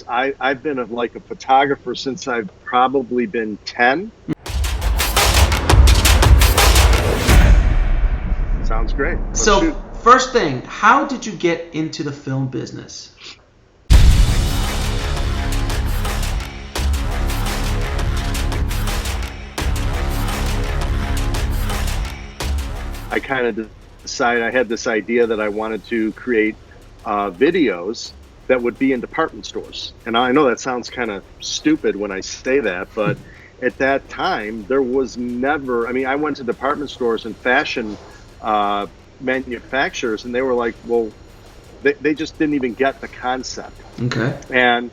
I've been like a photographer since I've probably been 10. Sounds great. Let's So, shoot. first thing, how did you get into the film business? I kind of decided I had this idea that I wanted to create videos that would be in department stores. And I know that sounds kind of stupid when I say that, but at that time, there was never, I mean, I went to department stores and fashion manufacturers, and they were like, well, they just didn't even get the concept. Okay. And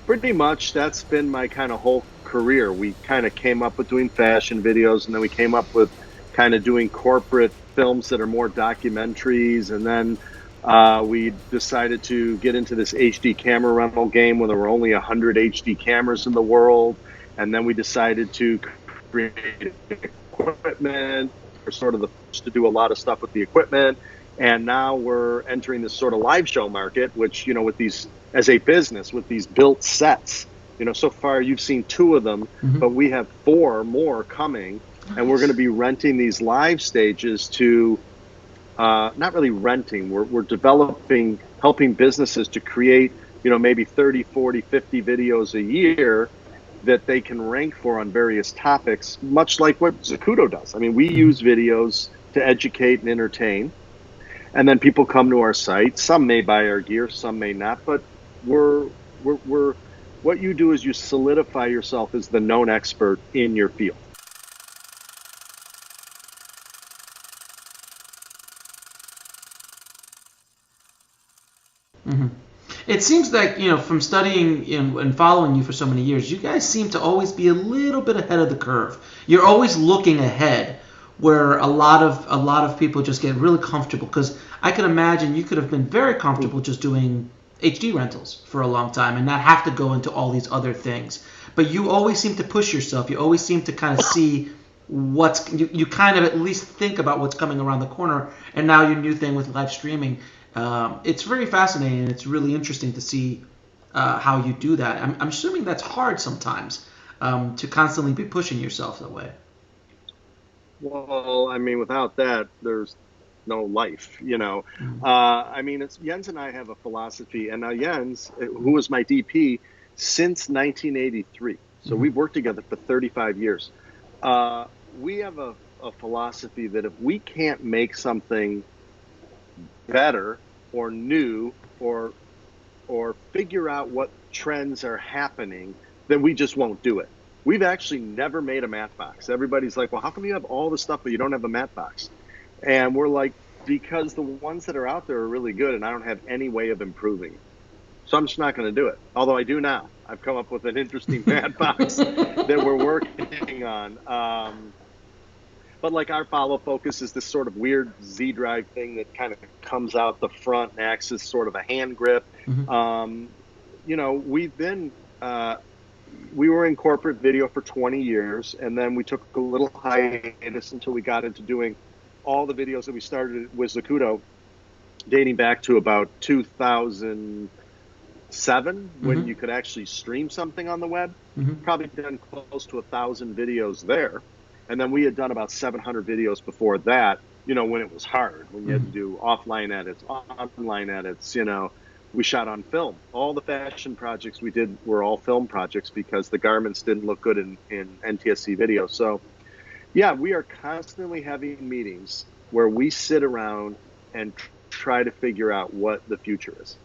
pretty much that's been my kind of whole career. We kind of came up with doing fashion videos, and then we came up with kind of doing corporate films that are more documentaries, and then we decided to get into this HD camera rental game when there were only 100 HD cameras in the world, and then we decided to create equipment. We're sort of the first to do a lot of stuff with the equipment, and now we're entering this sort of live show market, which, you know, with these, as a business, with these built sets, you know, so far you've seen 2 of them, but we have 4 more coming. And we're going to be renting these live stages to, not really renting, we're developing, helping businesses to create, you know, maybe 30, 40, 50 videos a year that they can rank for on various topics, much like what Zacuto does. I mean, we use videos to educate and entertain, and then people come to our site. Some may buy our gear, some may not, but we're what you do is you solidify yourself as the known expert in your field. It seems like, you know, from studying and following you for so many years, you guys seem to always be a little bit ahead of the curve. You're always looking ahead, where a lot of people just get really comfortable. Because I can imagine you could have been very comfortable just doing HD rentals for a long time and not have to go into all these other things. But you always seem to push yourself. You always seem to kind of see you kind of at least think about what's coming around the corner. And now your new thing with live streaming. It's very fascinating, and it's really interesting to see how you do that. I'm assuming that's hard sometimes, to constantly be pushing yourself that way. Well, I mean, without that, there's no life, you know. I mean, it's Jens and I have a philosophy, and now Jens, who was my DP since 1983, so we've worked together for 35 years. We have a philosophy that if we can't make something better or new or figure out what trends are happening, then we just won't do it. We've actually never made a matte box. Everybody's like, well, how come you have all the stuff but you don't have a matte box? And we're like, because the ones that are out there are really good and I don't have any way of improving it. So I'm just not going to do it. Although I do now. I've come up with an interesting matte box that we're working on. But like our follow focus is this sort of weird Z drive thing that kind of comes out the front and acts as sort of a hand grip. You know, we were in corporate video for 20 years, and then we took a little hiatus until we got into doing all the videos that we started with Zacuto, dating back to about 2007, when you could actually stream something on the web. Probably done close to 1,000 videos there. And then we had done about 700 videos before that, you know, when it was hard, when you had to do offline edits, online edits, you know. We shot on film. All the fashion projects we did were all film projects because the garments didn't look good in NTSC video. So, yeah, we are constantly having meetings where we sit around and try to figure out what the future is.